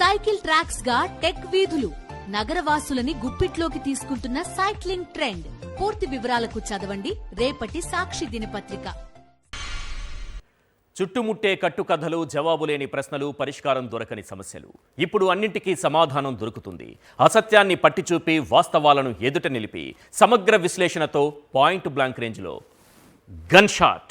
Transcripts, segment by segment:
Cycle tracks గా tech వీధులు నగరవాసులని గుప్పిట్లోకి తీసుకుంటున్న సైక్లింగ్ ట్రెండ్. పూర్తి వివరాలకు చదవండి రేపటి సాక్షి దినపత్రిక. చుట్టుముట్టే కట్టుకథలు, జవాబులేని ప్రశ్నలు, పరిష్కారం దొరకని సమస్యలు. ఇప్పుడు అన్నింటికీ సమాధానం దొరుకుతుంది. అసత్యాన్ని పట్టిచూపి వాస్తవాలను ఎదుట నిలిపి సమగ్ర విశ్లేషణతో పాయింట్ బ్లాంక్ రేంజ్లో గన్ షాట్.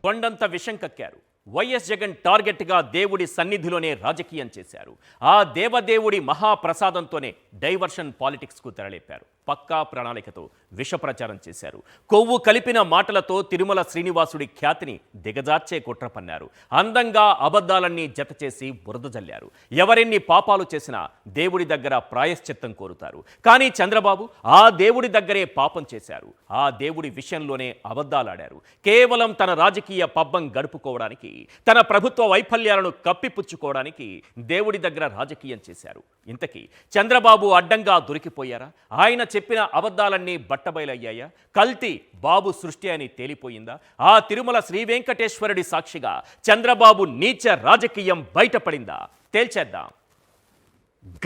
కొండంత విషం కక్కారు. వైఎస్ జగన్ టార్గెట్గా దేవుడి సన్నిధిలోనే రాజకీయం చేశారు. ఆ దేవదేవుడి మహాప్రసాదంతోనే డైవర్షన్ పాలిటిక్స్కు తెరలేపారు. పక్కా ప్రణాళికతో విష ప్రచారం చేశారు. కొవ్వు కలిపిన మాటలతో తిరుమల శ్రీనివాసుడి ఖ్యాతిని దిగజార్చే కుట్ర పన్నారు. అందంగా అబద్ధాలన్నీ జత చేసి బురద జల్లారు. ఎవరెన్ని పాపాలు చేసినా దేవుడి దగ్గర ప్రాయశ్చిత్తం కోరుతారు. కానీ చంద్రబాబు ఆ దేవుడి దగ్గరే పాపం చేశారు. ఆ దేవుడి విషయంలోనే అబద్ధాలాడారు. కేవలం తన రాజకీయ పబ్బం గడుపుకోవడానికి, తన ప్రభుత్వ వైఫల్యాలను కప్పిపుచ్చుకోవడానికి దేవుడి దగ్గర రాజకీయం చేశారు. ఇంతకీ చంద్రబాబు అడ్డంగా దొరికిపోయారా? ఆయన చెప్పిన అబద్ధాలన్నీ బట్టబయలయ్యాయా? కల్తీ బాబు సృష్టి అని తేలిపోయిందా? ఆ తిరుమల శ్రీ వెంకటేశ్వరుడి సాక్షిగా చంద్రబాబు నీచ రాజకీయం బయటపడిందా? తేల్చేద్దాం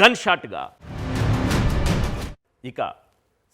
గన్ షాట్గా. ఇక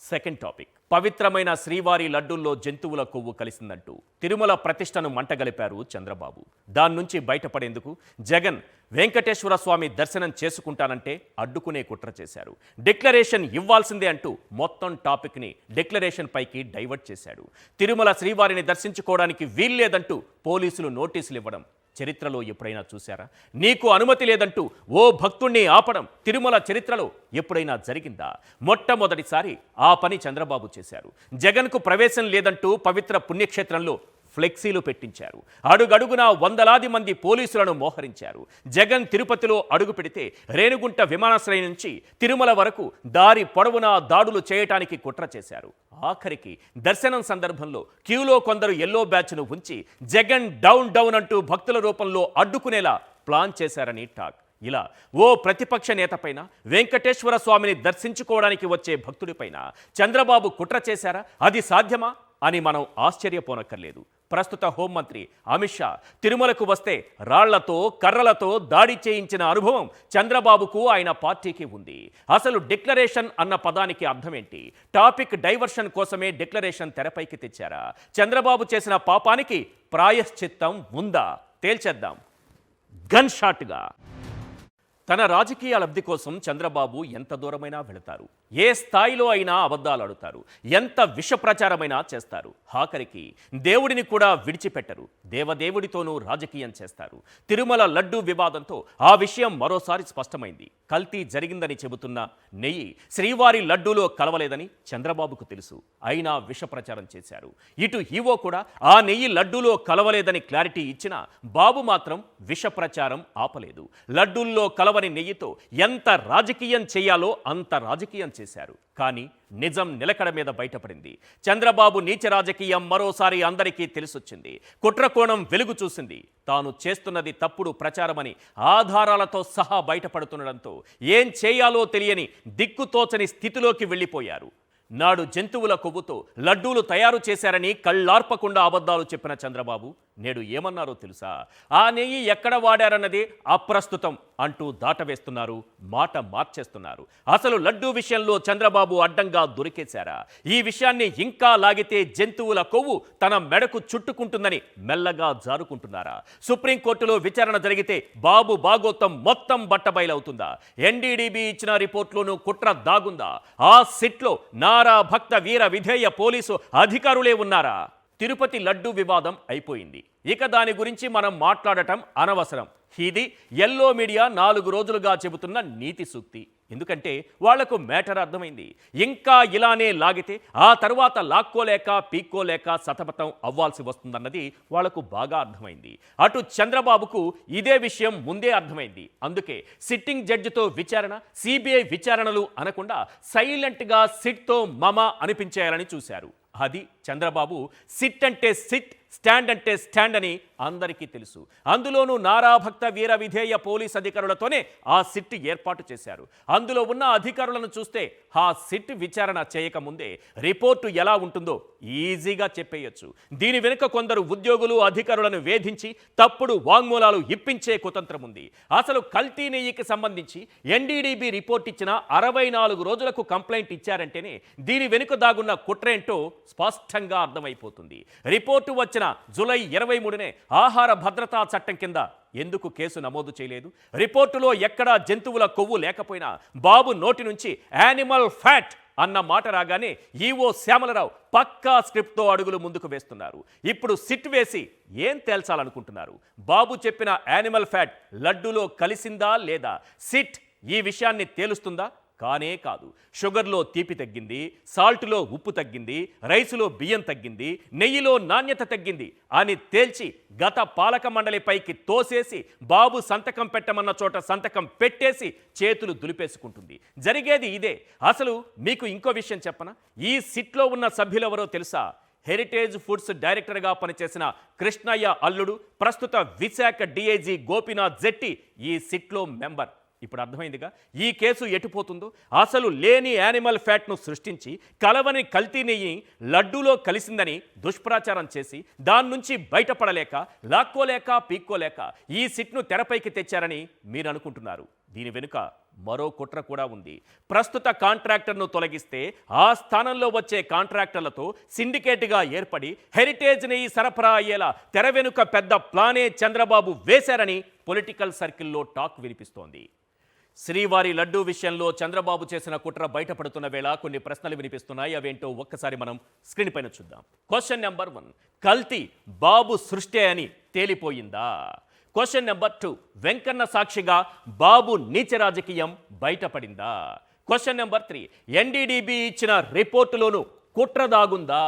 సెకండ్ టాపిక్. పవిత్రమైన శ్రీవారి లడ్డూల్లో జంతువుల కొవ్వు కలిసిందంటూ తిరుమల ప్రతిష్టను మంటగలిపారు చంద్రబాబు. దాని నుంచి బయటపడేందుకు జగన్ వెంకటేశ్వర స్వామి దర్శనం చేసుకుంటానంటే అడ్డుకునే కుట్ర చేశారు. డిక్లరేషన్ ఇవ్వాల్సిందే అంటూ మొత్తం టాపిక్ని డిక్లరేషన్ పైకి డైవర్ట్ చేశాడు. తిరుమల శ్రీవారిని దర్శించుకోవడానికి వీల్లేదంటూ పోలీసులు నోటీసులు ఇవ్వడం చరిత్రలో ఎప్పుడైనా చూశారా? నీకు అనుమతి లేదంటూ ఓ భక్తుణ్ణి ఆపడం తిరుమల చరిత్రలో ఎప్పుడైనా జరిగిందా? మొట్టమొదటిసారి ఆ పని చంద్రబాబు చేశారు. జగన్కు ప్రవేశం లేదంటూ పవిత్ర పుణ్యక్షేత్రంలో ఫ్లెక్సీలు పెట్టించారు. అడుగడుగునా వందలాది మంది పోలీసులను మోహరించారు. జగన్ తిరుపతిలో అడుగు పెడితే రేణిగుంట విమానాశ్రయం నుంచి తిరుమల వరకు దారి పొడవునా దాడులు చేయటానికి కుట్ర చేశారు. ఆఖరికి దర్శనం సందర్భంలో క్యూలో కొందరు ఎల్లో బ్యాచ్ను ఉంచి జగన్ డౌన్ డౌన్ అంటూ భక్తుల రూపంలో అడ్డుకునేలా ప్లాన్ చేశారని టాక్. ఇలా ఓ ప్రతిపక్ష నేతపైన, వెంకటేశ్వర స్వామిని దర్శించుకోవడానికి వచ్చే భక్తుడిపైన చంద్రబాబు కుట్ర చేశారా? అది సాధ్యమా అని మనం ఆశ్చర్యపోనక్కర్లేదు. ప్రస్తుత హోంమంత్రి అమిత్ షా తిరుమలకు వస్తే రాళ్లతో, కర్రలతో దాడి చేయించిన అనుభవం చంద్రబాబుకు, ఆయన పార్టీకి ఉంది. అసలు డిక్లరేషన్ అన్న పదానికి అర్థమేంటి? టాపిక్ డైవర్షన్ కోసమే డిక్లరేషన్ తెరపైకి తెచ్చారా? చంద్రబాబు చేసిన పాపానికి ప్రాయశ్చిత్తం ఉందా? తేల్చేద్దాం గన్ షాట్గా. తన రాజకీయ లబ్ధి కోసం చంద్రబాబు ఎంత దూరమైనా వెళతారు. ఏ స్థాయిలో అయినా అబద్ధాలు ఆడుతారు. ఎంత విష ప్రచారమైనా చేస్తారు. ఆఖరికి దేవుడిని కూడా విడిచిపెట్టరు. దేవదేవుడితోనూ రాజకీయం చేస్తారు. తిరుమల లడ్డూ వివాదంతో ఆ విషయం మరోసారి స్పష్టమైంది. కల్తీ జరిగిందని చెబుతున్న నెయ్యి శ్రీవారి లడ్డూలో కలవలేదని చంద్రబాబుకు తెలుసు. అయినా విష ప్రచారం చేశారు. ఇటు ఈవో కూడా ఆ నెయ్యి లడ్డూలో కలవలేదని క్లారిటీ ఇచ్చినా బాబు మాత్రం విష ప్రచారం ఆపలేదు. లడ్డూల్లో కలవని నెయ్యితో ఎంత రాజకీయం చేయాలో అంత రాజకీయం చేశారు. కానీ నిజం నిలకడ మీద బయటపడింది. చంద్రబాబు నీచ రాజకీయం మరోసారి అందరికీ తెలిసొచ్చింది. కుట్రకోణం వెలుగు చూసింది. తాను చేస్తున్నది తప్పుడు ప్రచారమని ఆధారాలతో సహా బయటపడుతుండడంతో ఏం చేయాలో తెలియని దిక్కుతోచని స్థితిలోకి వెళ్ళిపోయారు. నాడు జంతువుల కొవ్వుతో లడ్డూలు తయారు చేశారని కళ్ళార్పకుండా అబద్ధాలు చెప్పిన చంద్రబాబు నేడు ఏమన్నారో తెలుసా? ఆ నెయ్యి ఎక్కడ వాడారన్నదే అప్రస్తుతం అంటూ దాటవేస్తున్నారు, మాట మార్చేస్తున్నారు. అసలు లడ్డూ విషయంలో చంద్రబాబు అడ్డంగా దొరికేశారా? ఈ విషయాన్ని ఇంకా లాగితే జంతువుల కొవ్వు తన మెడకు చుట్టుకుంటుందని మెల్లగా జారుకుంటున్నారా? సుప్రీంకోర్టులో విచారణ జరిగితే బాబు బాగోతం మొత్తం బట్టబయలవుతుందా? ఎన్డీడీబీ ఇచ్చిన రిపోర్ట్లోనూ కుట్ర దాగుందా? ఆ సిట్లో నారా భక్త వీర విధేయ పోలీసు అధికారులే ఉన్నారా? తిరుపతి లడ్డూ వివాదం అయిపోయింది. ఇక దాని గురించి మనం మాట్లాడటం అనవసరం. ఇది ఎల్లో మీడియా 4 రోజులుగా చెబుతున్న నీతి సూక్తి. ఎందుకంటే వాళ్లకు మ్యాటర్ అర్థమైంది. ఇంకా ఇలానే లాగితే ఆ తర్వాత లాక్కోలేక పీక్కోలేక సతమతం అవ్వాల్సి వస్తుందన్నది వాళ్లకు బాగా అర్థమైంది. అటు చంద్రబాబుకు ఇదే విషయం ముందే అర్థమైంది. అందుకే సిట్టింగ్ జడ్జితో విచారణ, సిబిఐ విచారణలు అనకుండా సైలెంట్గా సిట్తో మమ అనిపించేయాలని చూశారు. అది చంద్రబాబు సిట్ అంటే సిట్, స్టాండ్ అంటే స్టాండ్ అని అందరికీ తెలుసు. అందులోనూ నారా భక్త వీర విధేయ పోలీస్ అధికారులతోనే ఆ సిట్ ఏర్పాటు చేశారు. అందులో ఉన్న అధికారులను చూస్తే ఆ సిట్ విచారణ చేయకముందే రిపోర్టు ఎలా ఉంటుందో ఈజీగా చెప్పేయచ్చు. దీని వెనుక కొందరు ఉద్యోగులు అధికారులను వేధించి తప్పుడు వాంగ్మూలాలు ఇప్పించే కుతంత్రం ఉంది. అసలు కల్తీ నెయ్యికి సంబంధించి ఎన్డీడీబీ రిపోర్ట్ ఇచ్చిన 64 రోజులకు కంప్లైంట్ ఇచ్చారంటేనే దీని వెనుక దాగున్న కుట్రేంటో స్పష్టంగా అర్థమైపోతుంది. రిపోర్టు వచ్చిన జూలై 23నే ఆహార భద్రతా చట్టం కింద ఎందుకు కేసు నమోదు చేయలేదు? రిపోర్టులో ఎక్కడా జంతువుల కొవ్వు లేకపోయినా బాబు నోటి నుంచి యానిమల్ ఫ్యాట్ అన్న మాట రాగానే ఈవో శ్యామలరావు పక్కా స్క్రిప్ట్తో అడుగులు ముందుకు వేస్తున్నారు. ఇప్పుడు సిట్ వేసి ఏం తేల్చాలనుకుంటున్నారు? బాబు చెప్పిన యానిమల్ ఫ్యాట్ లడ్డూలో కలిసిందా లేదా? సిట్ ఈ విషయాన్ని తేలుస్తుందా? కానే కాదు. షుగర్లో తీపి తగ్గింది, సాల్ట్లో ఉప్పు తగ్గింది, రైసులో బియ్యం తగ్గింది, నెయ్యిలో నాణ్యత తగ్గింది అని తేల్చి గత పాలక మండలిపైకి తోసేసి బాబు సంతకం పెట్టమన్న చోట సంతకం పెట్టేసి చేతులు దులిపేసుకుంటుంది. జరిగేది ఇదే. అసలు మీకు ఇంకో విషయం చెప్పనా? ఈ సిట్లో ఉన్న సభ్యులెవరో తెలుసా? హెరిటేజ్ ఫుడ్స్ డైరెక్టర్గా పనిచేసిన కృష్ణయ్య అల్లుడు, ప్రస్తుత విశాఖ డీఐజీ గోపీనాథ్ జెట్టి ఈ సిట్లో మెంబర్. ఇప్పుడు అర్థమైందిగా ఈ కేసు ఎటుపోతుందో. అసలు లేని యానిమల్ ఫ్యాట్ను సృష్టించి కలవని కల్తీ నెయ్యి లడ్డూలో కలిసిందని దుష్ప్రచారం చేసి దాని నుంచి బయటపడలేక లాక్కోలేక పీక్కోలేక ఈ సిట్ను తెరపైకి తెచ్చారని మీరు అనుకుంటున్నారు. దీని వెనుక మరో కుట్ర కూడా ఉంది. ప్రస్తుత కాంట్రాక్టర్ను తొలగిస్తే ఆ స్థానంలో వచ్చే కాంట్రాక్టర్లతో సిండికేట్గా ఏర్పడి హెరిటేజ్ నెయ్యి సరఫరా అయ్యేలా తెర వెనుక పెద్ద ప్లానే చంద్రబాబు వేశారని పొలిటికల్ సర్కిల్లో టాక్ వినిపిస్తోంది. శ్రీవారి లడ్డూ విషయంలో చంద్రబాబు చేసిన కుట్ర బయటపడుతున్న వేళ కొన్ని ప్రశ్నలు వినిపిస్తున్నాయి. అవేంటో ఒక్కసారి మనం స్క్రీన్ పైన చూద్దాం. క్వశ్చన్ నెంబర్ 1, కల్తీ బాబు సృష్టి అని తేలిపోయిందా? క్వశ్చన్ నెంబర్ 2, వెంకన్న సాక్షిగా బాబు నీచ రాజకీయం బయటపడిందా? క్వశ్చన్ నెంబర్ 3, ఎన్డీడీబీ ఇచ్చిన రిపోర్టులోనూ కుట్ర దాగుందా?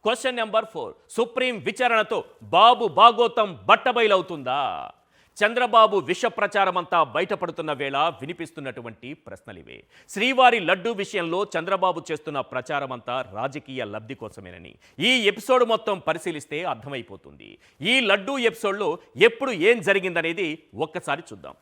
క్వశ్చన్ నెంబర్ 4, సుప్రీం విచారణతో బాబు బాగోతం బట్టబయలవుతుందా? చంద్రబాబు విష ప్రచారమంతా బయటపడుతున్న వేళ వినిపిస్తున్నటువంటి ప్రశ్నలివే. శ్రీవారి లడ్డూ విషయంలో చంద్రబాబు చేస్తున్న ప్రచారమంతా రాజకీయ లబ్ధి కోసమేనని ఈ ఎపిసోడ్ మొత్తం పరిశీలిస్తే అర్థమైపోతుంది. ఈ లడ్డూ ఎపిసోడ్లో ఎప్పుడు ఏం జరిగిందనేది ఒక్కసారి చూద్దాం.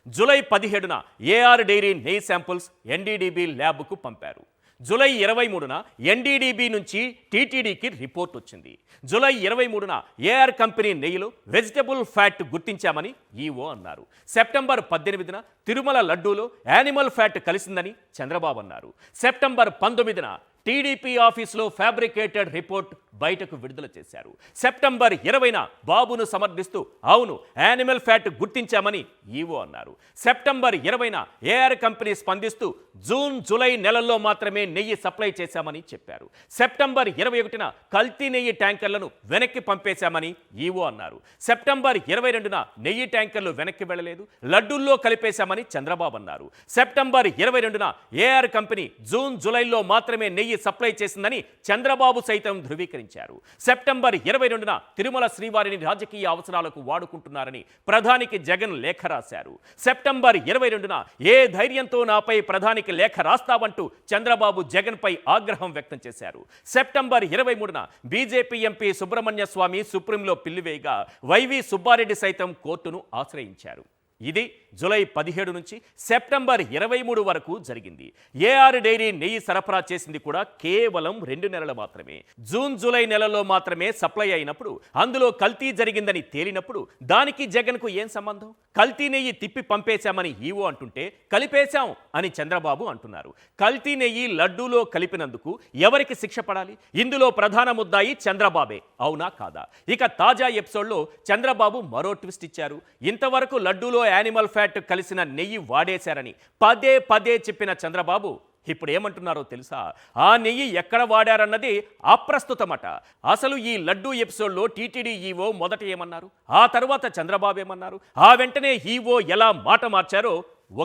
జూలై 17న ఏఆర్ డైరీ నెయ్యి శాంపుల్స్ ఎన్డీడీబీ ల్యాబ్కు పంపారు. జూలై 23న ఎన్డీడీబీ నుంచి టీటీడీకి రిపోర్ట్ వచ్చింది. జూలై 23న ఏఆర్ కంపెనీ నెయ్యిలో వెజిటబుల్ ఫ్యాట్ గుర్తించామని ఈవో అన్నారు. సెప్టెంబర్ 18న తిరుమల లడ్డూలో యానిమల్ ఫ్యాట్ కలిసిందని చంద్రబాబు అన్నారు. సెప్టెంబర్ 19న టీడీపీ ఆఫీసులో ఫ్యాబ్రికేటెడ్ రిపోర్ట్ బయటకు విడుదల చేశారు. సెప్టెంబర్ 20న బాబును సమర్థిస్తూ అవును యానిమల్ ఫ్యాట్ గుర్తించామని ఈవో అన్నారు. సెప్టెంబర్ 20న ఏఆర్ కంపెనీ స్పందిస్తూ జూన్ జూలై నెలల్లో మాత్రమే నెయ్యి సప్లై చేశామని చెప్పారు. సెప్టెంబర్ 21న కల్తీ నెయ్యి ట్యాంకర్లను వెనక్కి పంపేశామని ఈవో అన్నారు. సెప్టెంబర్ 22న నెయ్యి ట్యాంకర్లు వెనక్కి వెళ్ళలేదు, లడ్డూల్లో కలిపేశామని చంద్రబాబు అన్నారు. సెప్టెంబర్ 22న ఏఆర్ కంపెనీ జూన్ జూలైలో మాత్రమే నెయ్యి సప్లై చేసిందని చంద్రబాబు సైతం ధృవీకరించారు. సెప్టెంబర్ 22న తిరుమల శ్రీవారిని రాజకీయ అవసరాలకు వాడుకుంటున్నారని ప్రధానికి జగన్ లేఖ రాశారు. సెప్టెంబర్ 22న ఏ ధైర్యంతో నాపై ప్రధానికి లేఖ రాస్తావంటూ చంద్రబాబు జగన్ పై ఆగ్రహం వ్యక్తం చేశారు. సెప్టెంబర్ 23న బీజేపీ ఎంపీ సుబ్రహ్మణ్య స్వామి సుప్రీంలో పిల్లివేయగా వైవి సుబ్బారెడ్డి సైతం కోర్టును ఆశ్రయించారు. ఇది జూలై 17 నుంచి సెప్టెంబర్ 23 వరకు జరిగింది. ఏఆర్ డైరీ నెయ్యి సరఫరా చేసింది కూడా కేవలం 2 నెలలు మాత్రమే. జూన్ జూలై నెలలో మాత్రమే సప్లై అయినప్పుడు అందులో కల్తీ జరిగిందని తేలినప్పుడు దానికి జగన్కు ఏం సంబంధం? కల్తీ నెయ్యి తిప్పి పంపేశామని ఈవో అంటుంటే కలిపేశాం అని చంద్రబాబు అంటున్నారు. కల్తీ నెయ్యి లడ్డూలో కలిపినందుకు ఎవరికి శిక్ష పడాలి? ఇందులో ప్రధాన ముద్దాయి చంద్రబాబే, అవునా కాదా? ఇక తాజా ఎపిసోడ్లో చంద్రబాబు మరో ట్విస్ట్ ఇచ్చారు. ఇంతవరకు లడ్డూలో యానిమల్ ఫ్యాట్ కలిసిన నెయ్యి వాడేశారని పదే పదే చెప్పిన చంద్రబాబు ఇప్పుడు ఏమంటున్నారో తెలుసా? ఆ నెయ్యి ఎక్కడ వాడారన్నది అప్రస్తుతమట. అసలు ఈ లడ్డూ ఎపిసోడ్లో టీటీడీ ఈవో మొదట ఏమన్నారు, ఆ తర్వాత చంద్రబాబు ఏమన్నారు, ఆ వెంటనే ఈవో ఎలా మాట మార్చారో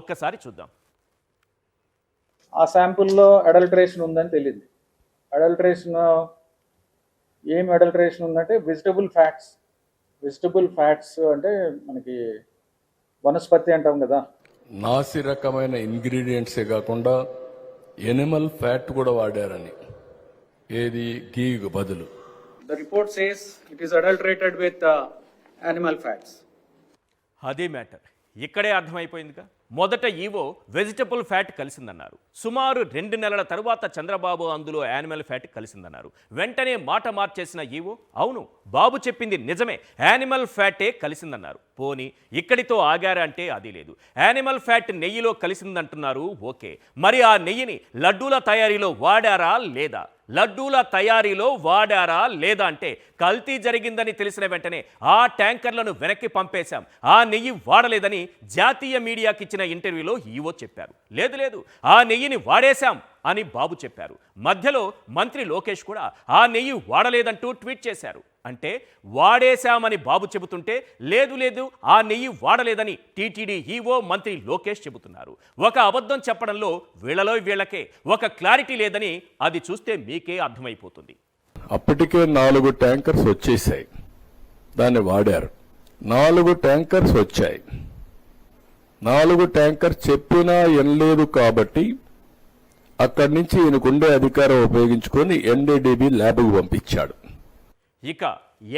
ఒక్కసారి చూద్దాం. ఆ శాంపుల్లో అడల్టరేషన్ ఉందని తెలియదు. ఏం అడల్టరేషన్ ఉందంటే వెజిటబుల్ ఫ్యాట్స్ అంటే మనకి వనస్పతి అంటాం కదా, నాసి రకమైన ఇంగ్రీడియంట్సే కాకుండా ఎనిమల్ ఫ్యాట్ కూడా వాడారని. ఏది గీకు బదులు The report says it is adulterated with animal fats. అదే మ్యాటర్ ఇక్కడే అర్థమైపోయిందిగా. మొదట ఈవో వెజిటబుల్ ఫ్యాట్ కలిసిందన్నారు. సుమారు 2 నెలల తరువాత చంద్రబాబు అందులో యానిమల్ ఫ్యాట్ కలిసిందన్నారు. వెంటనే మాట మార్చేసిన ఈవో అవును బాబు చెప్పింది నిజమే, యానిమల్ ఫ్యాటే కలిసిందన్నారు. పోనీ ఇక్కడితో ఆగారా అంటే అది లేదు. యానిమల్ ఫ్యాట్ నెయ్యిలో కలిసిందంటున్నారు, ఓకే. మరి ఆ నెయ్యిని లడ్డూల తయారీలో వాడారా లేదా? లడ్డూల తయారీలో వాడారా లేదా అంటే కల్తీ జరిగిందని తెలిసిన వెంటనే ఆ ట్యాంకర్లను వెనక్కి పంపేశాం, ఆ నెయ్యి వాడలేదని జాతీయ మీడియాకి ఇచ్చిన ఇంటర్వ్యూలో ఈవో చెప్పారు. లేదు లేదు ఆ నెయ్యిని వాడేశాం అని బాబు చెప్పారు. మధ్యలో మంత్రి లోకేష్ కూడా ఆ నెయ్యి వాడలేదంటూ ట్వీట్ చేశారు. అంటే వాడేశామని బాబు చెబుతుంటే లేదు లేదు ఆ నెయ్యి వాడలేదని టీటీడీ ఈవో మంత్రి లోకేష్ చెబుతున్నారు. ఒక అబద్ధం చెప్పడంలో వీళ్ళకే ఒక క్లారిటీ లేదని అది చూస్తే మీకే అర్థమైపోతుంది. అప్పటికే 4 ట్యాంకర్స్ వచ్చేసాయి, దాన్ని వాడారు. 4 ట్యాంకర్స్ వచ్చాయి, 4 ట్యాంకర్ చెప్పినా ఎనలేదు కాబట్టి అక్కడి నుంచి ఈయనకుండే అధికారం ఉపయోగించుకొని ఎన్డీడీబీ ల్యాబ్కు పంపించాడు. ఇక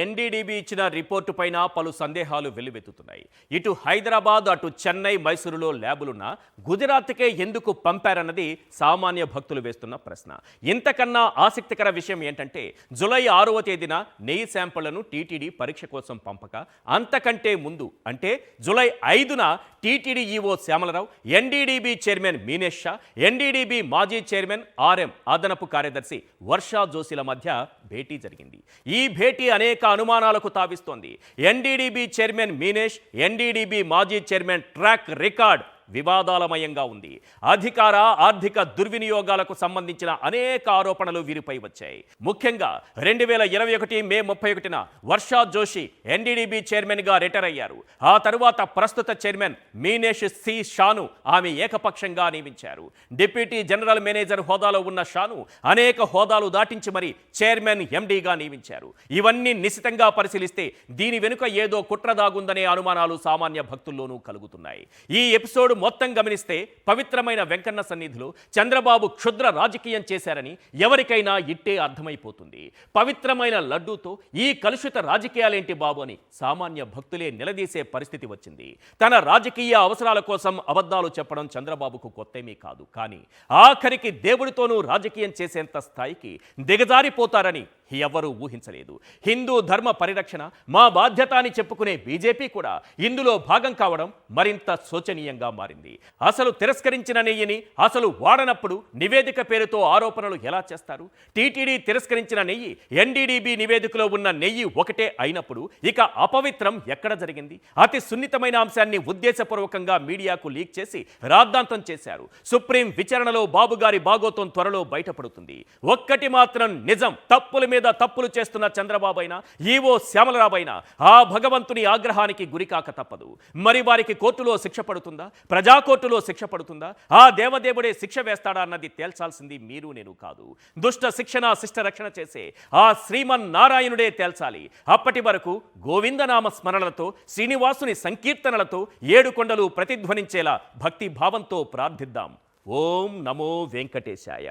ఎన్డీడీబీ ఇచ్చిన రిపోర్టు పైన పలు సందేహాలు వెల్లువెత్తుతున్నాయి. ఇటు హైదరాబాద్, అటు చెన్నై, మైసూరులో ల్యాబులున్నా గుజరాత్కే ఎందుకు పంపారన్నది సామాన్య భక్తులు వేస్తున్న ప్రశ్న. ఇంతకన్నా ఆసక్తికర విషయం ఏంటంటే జూలై 6వ తేదీన నెయ్యి శాంపుళ్లను టీటీడీ పరీక్ష కోసం పంపక అంతకంటే ముందు అంటే జూలై 5న TTD EO Shyamala Rao, NDDB chairman Meenesh Shah, NDDB మాజీ చైర్మన్ ఆర్ఎం అదనపు కార్యదర్శి వర్షా జోషిల మధ్య భేటీ జరిగింది. ఈ భేటీ అనేక అనుమానాలకు తావిస్తోంది. ఎన్డీడీబీ చైర్మన్ మీనేష్, ఎన్డీడీబీ మాజీ చైర్మన్ ట్రాక్ రికార్డ్ వివాదాలమయంగా ఉంది. అధికార ఆర్థిక దుర్వినియోగాలకు సంబంధించిన అనేక ఆరోపణలు వీరిపై వచ్చాయి. ముఖ్యంగా 2021 మే 31న వర్షా జోషి ఎన్డీడీబీ చైర్మన్ గా రిటైర్ అయ్యారు. ఆ తరువాత ప్రస్తుత చైర్మన్ మీనేష్ సి షాను ఆమె ఏకపక్షంగా నియమించారు. డిప్యూటీ జనరల్ మేనేజర్ హోదాలో ఉన్న షాను అనేక హోదాలు దాటించి మరి చైర్మన్ ఎండీగా నియమించారు. ఇవన్నీ నిశితంగా పరిశీలిస్తే దీని వెనుక ఏదో కుట్ర దాగుందనే అనుమానాలు సామాన్య భక్తుల్లోనూ కలుగుతున్నాయి. ఈ ఎపిసోడ్ మొత్తం గమనిస్తే పవిత్రమైన వెంకన్న సన్నిధిలో చంద్రబాబు క్షుద్ర రాజకీయం చేశారని ఎవరికైనా ఇట్టే అర్థమైపోతుంది. పవిత్రమైన లడ్డూతో ఈ కలుషిత రాజకీయాలేంటి బాబు అని సామాన్య భక్తులే నిలదీసే పరిస్థితి వచ్చింది. తన రాజకీయ అవసరాల కోసం అబద్ధాలు చెప్పడం చంద్రబాబుకు కొత్తేమీ కాదు. కానీ ఆఖరికి దేవుడితోనూ రాజకీయం చేసేంత స్థాయికి దిగజారిపోతారని ఎవరూ ఊహించలేదు. హిందూ ధర్మ పరిరక్షణ మా బాధ్యత అని చెప్పుకునే బీజేపీ కూడా ఇందులో భాగం కావడం మరింత శోచనీయంగా మారింది. అసలు తిరస్కరించిన నెయ్యిని అసలు వాడనప్పుడు నివేదిక పేరుతో ఆరోపణలు ఎలా చేస్తారు? టీటీడీ తిరస్కరించిన నెయ్యి ఎన్డీడీబీ నివేదికలో ఉన్న నెయ్యి ఒకటే అయినప్పుడు ఇక అపవిత్రం ఎక్కడ జరిగింది? అతి సున్నితమైన అంశాన్ని ఉద్దేశపూర్వకంగా మీడియాకు లీక్ చేసి రాద్ధాంతం చేశారు. సుప్రీం విచారణలో బాబు గారి బాగోతం త్వరలో బయటపడుతుంది. ఒక్కటి మాత్రం నిజం, తప్పుల మీద తప్పులు చేస్తున్న చంద్రబాబు అయినా ఈవో శ్యామలరావు అయినా ఆ భగవంతుని ఆగ్రహానికి గురికాక తప్పదు. మరి వారికి కోర్టులో శిక్ష పడుతుందా? ప్రజా కోర్టులో శిక్ష పడుతుందా? ఆ దేవదేవుడే శిక్ష వేస్తాడా అన్నది తేల్చాల్సింది మీరు నేను కాదు. దుష్ట శిక్షణ శిష్ట రక్షణ చేసే ఆ శ్రీమన్నారాయణుడే తేల్చాలి. అప్పటి వరకు గోవిందనామ స్మరణలతో శ్రీనివాసుని సంకీర్తనలతో 7 కొండలు ప్రతిధ్వనించేలా భక్తి భావంతో ప్రార్థిద్దాం. ఓం నమో వెంకటేశాయ.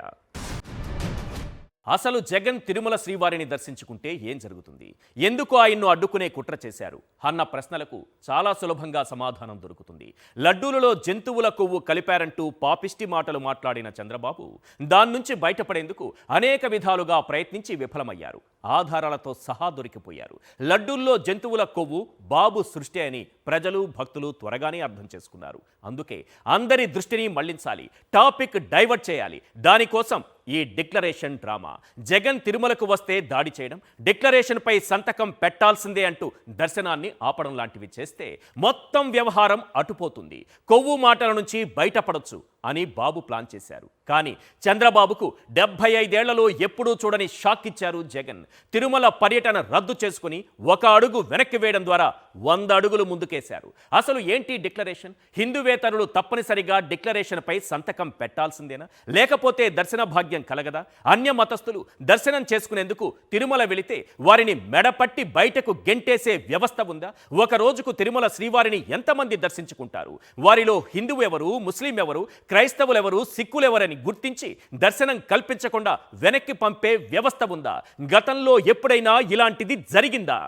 అసలు జగన్ తిరుమల శ్రీవారిని దర్శించుకుంటే ఏం జరుగుతుంది? ఎందుకు ఆయన్ను అడ్డుకునే కుట్ర చేశారు అన్న ప్రశ్నలకు చాలా సులభంగా సమాధానం దొరుకుతుంది. లడ్డూలలో జంతువుల కొవ్వు కలిపారంటూ పాపిష్టి మాటలు మాట్లాడిన చంద్రబాబు దాని నుంచి బయటపడేందుకు అనేక విధాలుగా ప్రయత్నించి విఫలమయ్యారు. ఆధారాలతో సహా దొరికిపోయారు. లడ్డూల్లో జంతువుల కొవ్వు బాబు సృష్టి అని ప్రజలు భక్తులు త్వరగానే అర్థం చేసుకున్నారు. అందుకే అందరి దృష్టిని మళ్లించాలి, టాపిక్ డైవర్ట్ చేయాలి. దానికోసం ఈ డిక్లరేషన్ డ్రామా. జగన్ తిరుమలకు వస్తే దాడి చేయడం, డిక్లరేషన్పై సంతకం పెట్టాల్సిందే అంటూ దర్శనాన్ని ఆపడం లాంటివి చేస్తే మొత్తం వ్యవహారం అటుపోతుంది. కొవ్వు మాటల నుంచి బయటపడొచ్చు అని బాబు ప్లాన్ చేశారు. కానీ చంద్రబాబుకు 75 ఏళ్లలో ఎప్పుడూ చూడని షాక్ ఇచ్చారు జగన్. తిరుమల పర్యటన రద్దు చేసుకుని 1 అడుగు వెనక్కి వేయడం ద్వారా 100 అడుగులు ముందుకేశారు. అసలు ఏంటి డిక్లరేషన్? హిందూవేతరులు తప్పనిసరిగా డిక్లరేషన్పై సంతకం పెట్టాల్సిందేనా? లేకపోతే దర్శన భాగ్యం కలగదా? అన్య మతస్థులు దర్శనం చేసుకునేందుకు తిరుమల వెళితే వారిని మెడపట్టి బయటకు గెంటేసే వ్యవస్థ ఉందా? ఒక రోజుకు తిరుమల శ్రీవారిని ఎంతమంది దర్శించుకుంటారు? వారిలో హిందువు ఎవరు, ముస్లిం ఎవరు, క్రైస్తవులెవరు సిక్కులెవరని గుర్తించి దర్శనం కల్పించకుండా వెనక్కి పంపే వ్యవస్థ ఉందా? గతంలో ఎప్పుడైనా ఇలాంటిది జరిగిందా?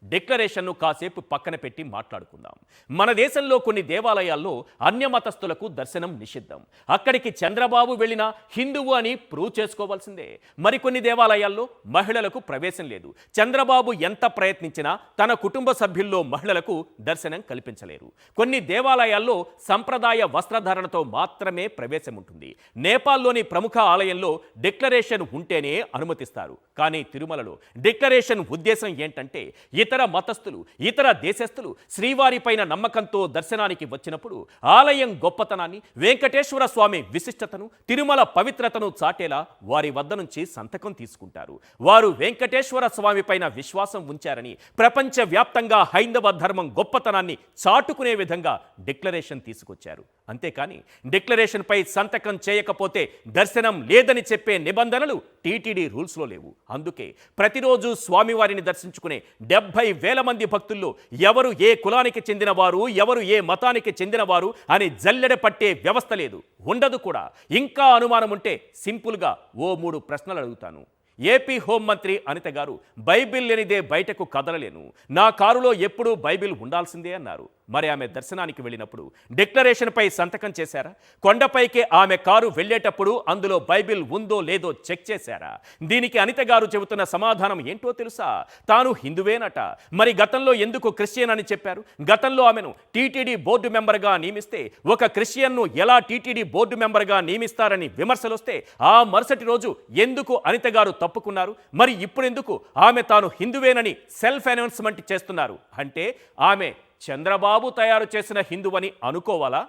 డిక్లరేషన్ను కాసేపు పక్కన పెట్టి మాట్లాడుకుందాం. మన దేశంలో కొన్ని దేవాలయాల్లో అన్యమతస్థులకు దర్శనం నిషిద్ధం. అక్కడికి చంద్రబాబు వెళ్ళినా హిందువు అని ప్రూవ్ చేసుకోవాల్సిందే. మరికొన్ని దేవాలయాల్లో మహిళలకు ప్రవేశం లేదు. చంద్రబాబు ఎంత ప్రయత్నించినా తన కుటుంబ సభ్యుల్లో మహిళలకు దర్శనం కల్పించలేరు. కొన్ని దేవాలయాల్లో సంప్రదాయ వస్త్రధారణతో మాత్రమే ప్రవేశం ఉంటుంది. నేపాల్లోని ప్రముఖ ఆలయంలో డిక్లరేషన్ ఉంటేనే అనుమతిస్తారు. కానీ తిరుమలలో డిక్లరేషన్ ఉద్దేశం ఏంటంటే ఇతర మతస్థులు, ఇతర దేశస్థులు శ్రీవారిపైన నమ్మకంతో దర్శనానికి వచ్చినప్పుడు ఆలయం గొప్పతనాన్ని, వెంకటేశ్వర స్వామి విశిష్టతను, తిరుమల పవిత్రతను చాటేలా వారి వద్ద నుంచి సంతకం తీసుకుంటారు. వారు వెంకటేశ్వర స్వామిపైన విశ్వాసం ఉంచారని, ప్రపంచవ్యాప్తంగా హైందవ ధర్మం గొప్పతనాన్ని చాటుకునే విధంగా డిక్లరేషన్ తీసుకొచ్చారు. అంతేకాని డిక్లరేషన్పై సంతకం చేయకపోతే దర్శనం లేదని చెప్పే నిబంధనలు టీటీడీ రూల్స్లో లేవు. అందుకే ప్రతిరోజు స్వామివారిని దర్శించుకునే 70,000 మంది భక్తుల్లో ఎవరు ఏ కులానికి చెందినవారు, ఎవరు ఏ మతానికి చెందినవారు అని జల్లెడ పట్టే వ్యవస్థ లేదు, ఉండదు కూడా. ఇంకా అనుమానం ఉంటే సింపుల్గా ఓ 3 ప్రశ్నలు అడుగుతాను. ఏపీ హోంమంత్రి అనిత గారు బైబిల్ లేనిదే బయటకు కదలలేను, నా కారులో ఎప్పుడూ బైబిల్ ఉండాల్సిందే అన్నారు. మరి ఆమె దర్శనానికి వెళ్ళినప్పుడు డిక్లరేషన్పై సంతకం చేశారా? కొండపైకి ఆమె కారు వెళ్ళేటప్పుడు అందులో బైబిల్ ఉందో లేదో చెక్ చేశారా? దీనికి అనిత గారు చెబుతున్న సమాధానం ఏంటో తెలుసా? తాను హిందువేనట. మరి గతంలో ఎందుకు క్రిస్టియన్ అని చెప్పారు? గతంలో ఆమెను టీటీడీ బోర్డు మెంబర్గా నియమిస్తే ఒక క్రిస్టియన్ను ఎలా టీటీడీ బోర్డు మెంబర్గా నియమిస్తారని విమర్శలు వస్తే ఆ మరుసటి రోజు ఎందుకు అనిత గారు తప్పుకున్నారు? మరి ఇప్పుడెందుకు ఆమె తాను హిందువేనని సెల్ఫ్ అనౌన్స్మెంట్ చేస్తున్నారు? అంటే ఆమె చంద్రబాబు తయారు చేసిన హిందువని అనుకోవాలా?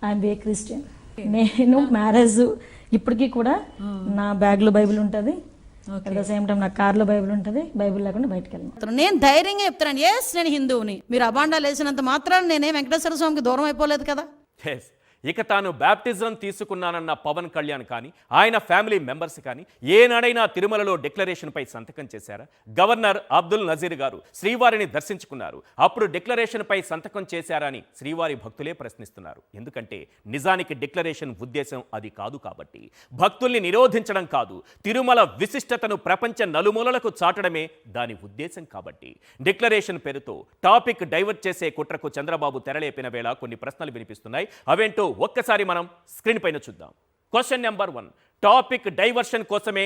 I'm a Christian. నేను మ్యారేజ్ ఇప్పటికీ కూడా నా బ్యాగ్లో బైబిల్ ఉంటుంది, అట్ ద సేమ్ టైం నా కార్లో బైబిల్ ఉంటుంది. బైబిల్ లేకుండా బయటకు వెళ్ళను. నేను ధైర్యంగా చెప్తున్నాను, ఎస్ నేను హిందువుని. మీరు అబాండాలు వేసినంత మాత్రాన్ని నేనే వెంకటేశ్వర స్వామికి దూరం అయిపోలేదు కదా. ఇక తాను బ్యాప్టిజం తీసుకున్నానన్న పవన్ కళ్యాణ్ కానీ ఆయన ఫ్యామిలీ మెంబర్స్ కానీ ఏనాడైనా తిరుమలలో డిక్లరేషన్పై సంతకం చేశారా? గవర్నర్ అబ్దుల్ నజీర్ గారు శ్రీవారిని దర్శించుకున్నారు, అప్పుడు డిక్లరేషన్పై సంతకం చేశారా అని శ్రీవారి భక్తులే ప్రశ్నిస్తున్నారు. ఎందుకంటే నిజానికి డిక్లరేషన్ ఉద్దేశం అది కాదు కాబట్టి. భక్తుల్ని నిరోధించడం కాదు, తిరుమల విశిష్టతను ప్రపంచ నలుమూలలకు చాటడమే దాని ఉద్దేశం కాబట్టి. డిక్లరేషన్ పేరుతో టాపిక్ డైవర్ట్ చేసే కుట్రకు చంద్రబాబు తెరలేపిన వేళ కొన్ని ప్రశ్నలు వినిపిస్తున్నాయి. అవేంటో ఒక్కసారి మనం స్క్రీన్ పైన చూద్దాం. క్వశ్చన్ నెంబర్ 1, టాపిక్ డైవర్షన్ కోసమే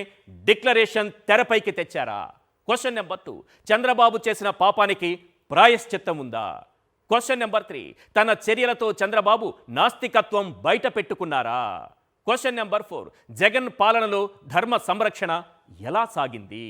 డిక్లరేషన్ తెరపైకి తెచ్చారా? క్వశ్చన్ నెంబర్ 2, చంద్రబాబు చేసిన పాపానికి ప్రాయశ్చిత్తం ఉందా? క్వశ్చన్ నెంబర్ 3, తన చర్యలతో చంద్రబాబు నాస్తికత్వం బయట పెట్టుకున్నారా? క్వశ్చన్ నెంబర్ 4, జగన్ పాలనలో ధర్మ సంరక్షణ ఎలా సాగింది?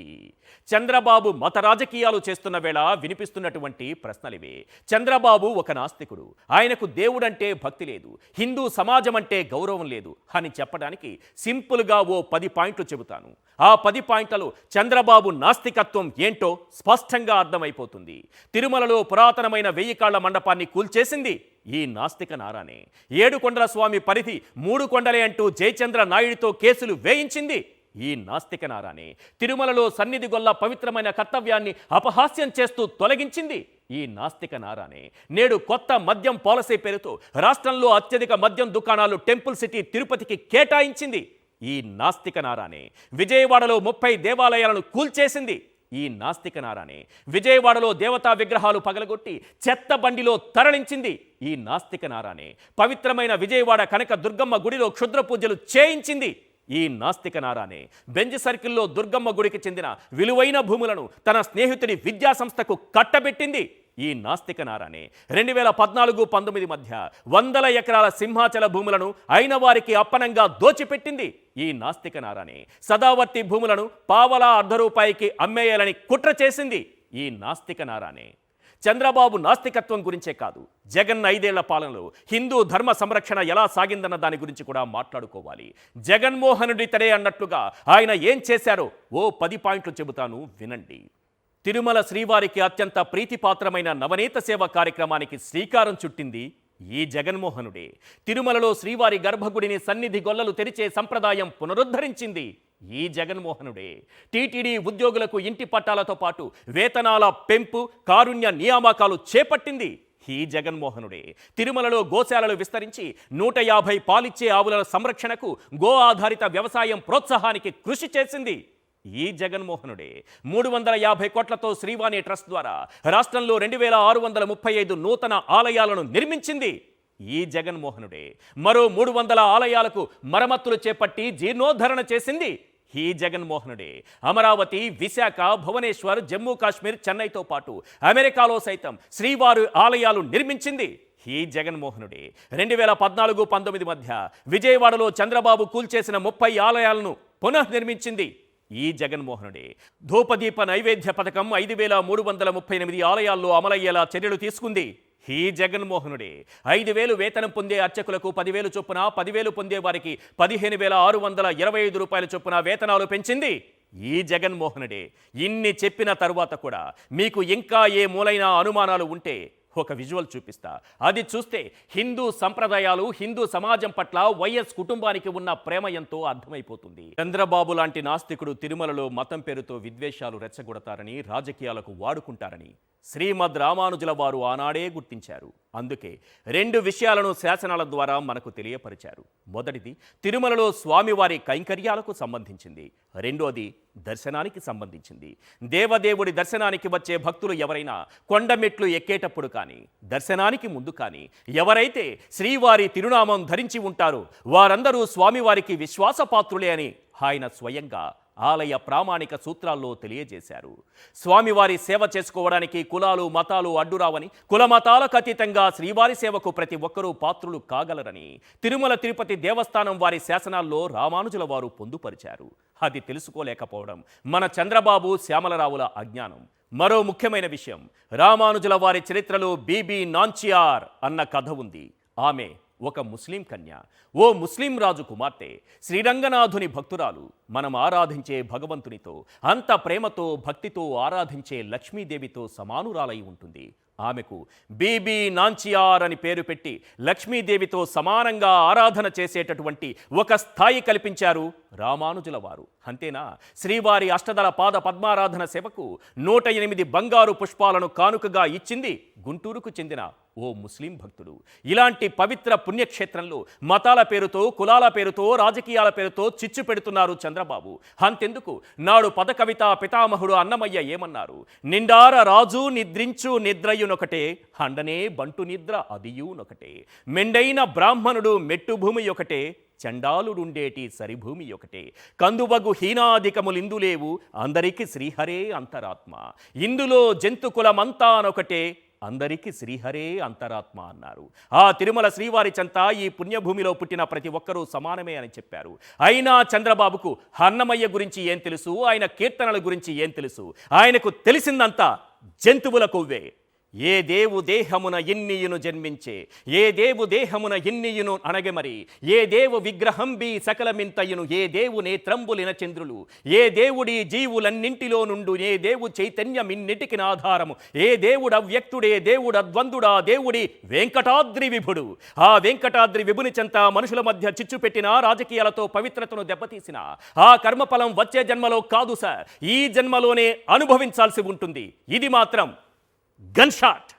చంద్రబాబు మత రాజకీయాలు చేస్తున్న వేళ వినిపిస్తున్నటువంటి ప్రశ్నలివే. చంద్రబాబు ఒక నాస్తికుడు, ఆయనకు దేవుడంటే భక్తి లేదు, హిందూ సమాజం అంటే గౌరవం లేదు అని చెప్పడానికి సింపుల్గా ఓ 10 పాయింట్లు చెబుతాను. ఆ 10 పాయింట్లలో చంద్రబాబు నాస్తికత్వం ఏంటో స్పష్టంగా అర్థమైపోతుంది. తిరుమలలో పురాతనమైన 1000 కాళ్ల మండపాన్ని కూల్చేసింది ఈ నాస్తిక నారానే. 7 కొండల స్వామి పరిధి 3 కొండలే అంటూ జయచంద్ర నాయుడితో కేసులు వేయించింది ఈ నాస్తిక నారానే. తిరుమలలో సన్నిధి గొల్ల పవిత్రమైన కర్తవ్యాన్ని అపహాస్యం చేస్తూ తొలగించింది ఈ నాస్తిక నారానే. నేడు కొత్త మద్యం పాలసీ పేరుతో రాష్ట్రంలో అత్యధిక మద్యం దుకాణాలు టెంపుల్ సిటీ తిరుపతికి కేటాయించింది ఈ నాస్తిక నారానే. విజయవాడలో 30 దేవాలయాలను కూల్చేసింది ఈ నాస్తిక నారానే. విజయవాడలో దేవతా విగ్రహాలు పగలగొట్టి చెత్త బండిలో తరలించింది ఈ నాస్తిక నారానే. పవిత్రమైన విజయవాడ కనక దుర్గమ్మ గుడిలో క్షుద్ర పూజలు చేయించింది ఈ నాస్తిక నారానే. బెంజ్ సర్కిల్లో దుర్గమ్మ గుడికి చెందిన విలువైన భూములను తన స్నేహితుడి విద్యా సంస్థకు కట్టబెట్టింది ఈ నాస్తిక నారానే. 2014-19 మధ్య 100 ఎకరాల సింహాచల భూములను అయిన వారికి అప్పనంగా దోచిపెట్టింది ఈ నాస్తిక నారానే. సదావర్తి భూములను పావలా ₹1 అమ్మేయాలని కుట్ర చేసింది ఈ నాస్తిక నారానే. చంద్రబాబు నాస్తికత్వం గురించే కాదు, జగన్ 5 ఏళ్ల పాలనలో హిందూ ధర్మ సంరక్షణ ఎలా సాగిందన్న దాని గురించి కూడా మాట్లాడుకోవాలి. జగన్మోహనుడి తడే అన్నట్లుగా ఆయన ఏం చేశారో ఓ 10 పాయింట్లు చెబుతాను, వినండి. తిరుమల శ్రీవారికి అత్యంత ప్రీతిపాత్రమైన నవనీత సేవ కార్యక్రమానికి శ్రీకారం చుట్టింది ఈ జగన్మోహనుడే. తిరుమలలో శ్రీవారి గర్భగుడిని సన్నిధి గొల్లలు తెరిచే సంప్రదాయం పునరుద్ధరించింది ఈ జగన్మోహనుడే. టీటీడీ ఉద్యోగులకు ఇంటి పట్టాలతో పాటు వేతనాల పెంపు, కారుణ్య నియామకాలు చేపట్టింది ఈ జగన్మోహనుడే. తిరుమలలో గోశాలలు విస్తరించి 150 పాలిచ్చే ఆవుల సంరక్షణకు గో ఆధారిత వ్యవసాయం ప్రోత్సాహానికి కృషి చేసింది ఈ జగన్మోహనుడే. 350 కోట్లతో శ్రీవాణి ట్రస్ట్ ద్వారా రాష్ట్రంలో 2635 నూతన ఆలయాలను నిర్మించింది ఈ జగన్మోహనుడే. మరో 300 ఆలయాలకు మరమ్మతులు చేపట్టి జీర్ణోద్ధరణ చేసింది ఈ జగన్మోహనుడే. అమరావతి, విశాఖ, భువనేశ్వర్, జమ్మూ కాశ్మీర్, చెన్నైతో పాటు అమెరికాలో సైతం శ్రీవారి ఆలయాలు నిర్మించింది ఈ జగన్మోహనుడే. 2014-19 మధ్య విజయవాడలో చంద్రబాబు కూల్చేసిన 30 ఆలయాలను పునఃనిర్మించింది ఈ జగన్మోహనుడే. ధూపదీప నైవేద్య పథకం 5338 ఆలయాల్లో అమలయ్యేలా చర్యలు తీసుకుంది ఈ జగన్మోహనుడే. 5,000 వేతనం పొందే అర్చకులకు 10,000 చొప్పున, 10,000 పొందే వారికి 15,625 రూపాయల చొప్పున వేతనాలు పెంచింది ఈ జగన్మోహనుడే. ఇన్ని చెప్పిన తరువాత కూడా మీకు ఇంకా ఏ మూలైన అనుమానాలు ఉంటే ఒక విజువల్ చూపిస్తా. అది చూస్తే హిందూ సంప్రదాయాలు, హిందూ సమాజం పట్ల వైఎస్ కుటుంబానికి ఉన్న ప్రేమ ఎంతో అర్థమైపోతుంది. చంద్రబాబు లాంటి నాస్తికుడు తిరుమలలో మతం పేరుతో విద్వేషాలు రెచ్చగొడతారని, రాజకీయాలకు వాడుకుంటారని శ్రీమద్ రామానుజుల వారు ఆనాడే గుర్తించారు. అందుకే 2 విషయాలను శాసనాల ద్వారా మనకు తెలియపరిచారు. మొదటిది తిరుమలలో స్వామివారి కైంకర్యాలకు సంబంధించింది. రెండోది దర్శనానికి సంబంధించింది. దేవదేవుడి దర్శనానికి వచ్చే భక్తులు ఎవరైనా కొండమెట్లు ఎక్కేటప్పుడు కానీ, దర్శనానికి ముందు కానీ ఎవరైతే శ్రీవారి తిరునామం ధరించి ఉంటారో వారందరూ స్వామివారికి విశ్వాసపాత్రులే అని ఆయన స్వయంగా ఆలయ ప్రామాణిక సూత్రాల్లో తెలియజేశారు. స్వామివారి సేవ చేసుకోవడానికి కులాలు, మతాలు అడ్డురావని, కుల మతాలకు అతీతంగా శ్రీవారి సేవకు ప్రతి ఒక్కరూ పాత్రులు కాగలరని తిరుమల తిరుపతి దేవస్థానం వారి శాసనాల్లో రామానుజుల వారు పొందుపరిచారు. అది తెలుసుకోలేకపోవడం మన చంద్రబాబు, శ్యామలరావుల అజ్ఞానం. మరో ముఖ్యమైన విషయం, రామానుజుల వారి చరిత్రలో బీబీ నాంచియార్ అన్న కథ ఉంది. ఆమె ఒక ముస్లిం కన్య, ఓ ముస్లిం రాజు కుమార్తె, శ్రీరంగనాథుని భక్తురాలు. మనం ఆరాధించే భగవంతునితో, అంత ప్రేమతో, భక్తితో ఆరాధించే లక్ష్మీదేవితో సమానురాలై ఉంటుంది. ఆమెకు బీబీ నాంచియార్ అని పేరు పెట్టి లక్ష్మీదేవితో సమానంగా ఆరాధన చేసేటటువంటి ఒక స్థాయి కల్పించారు రామానుజుల వారు. అంతేనా, శ్రీవారి అష్టదళ పాద పద్మారాధన సేవకు 108 బంగారు పుష్పాలను కానుకగా ఇచ్చింది గుంటూరుకు చెందిన ఓ ముస్లిం భక్తుడు. ఇలాంటి పవిత్ర పుణ్యక్షేత్రంలో మతాల పేరుతో, కులాల పేరుతో, రాజకీయాల పేరుతో చిచ్చు పెడుతున్నారు చంద్రబాబు. అంతెందుకు, నాడు పదకవిత పితామహుడు అన్నమయ్య ఏమన్నారు? నిండార రాజు నిద్రించు నిద్రయునొకటే, అండనే బంటు నిద్ర అదియునొకటే, మెండైన బ్రాహ్మణుడు మెట్టు భూమి ఒకటే, చండాలుడుండేటి సరిభూమి ఒకటే, కందువగు హీనాధికములిందులేవు, అందరికి శ్రీహరే అంతరాత్మ, ఇందులో జంతుకులమంతా అనొకటే, అందరికీ శ్రీహరే అంతరాత్మ అన్నారు. ఆ తిరుమల శ్రీవారి చెంత, ఈ పుణ్యభూమిలో పుట్టిన ప్రతి ఒక్కరూ సమానమే అని చెప్పారు. అయినా చంద్రబాబుకు అన్నమయ్య గురించి ఏం తెలుసు? ఆయన కీర్తనల గురించి ఏం తెలుసు? ఆయనకు తెలిసిందంతా జంతువుల కొవ్వే. ఏ దేవు దేహమున ఎన్నియును జన్మించే, ఏ దేవు దేహమున ఎన్నియును అనగెమరి, ఏ దేవు విగ్రహంబి సకలమింతయును, ఏ దేవు నేత్రంబులిన చంద్రులు, ఏ దేవుడి జీవులన్నింటిలో నుండు, ఏ దేవు చైతన్యమిన్నిటికి ఆధారము, ఏ దేవుడు అవ్యక్తుడే, దేవుడు అద్వందుడా, దేవుడి వెంకటాద్రి విభుడు. ఆ వెంకటాద్రి విభుని చెంత మనుషుల మధ్య చిచ్చు పెట్టిన, రాజకీయాలతో పవిత్రతను దెబ్బతీసిన ఆ కర్మఫలం వచ్చే జన్మలో కాదు సార్, ఈ జన్మలోనే అనుభవించాల్సి ఉంటుంది. ఇది మాత్రం గన్ షాట్.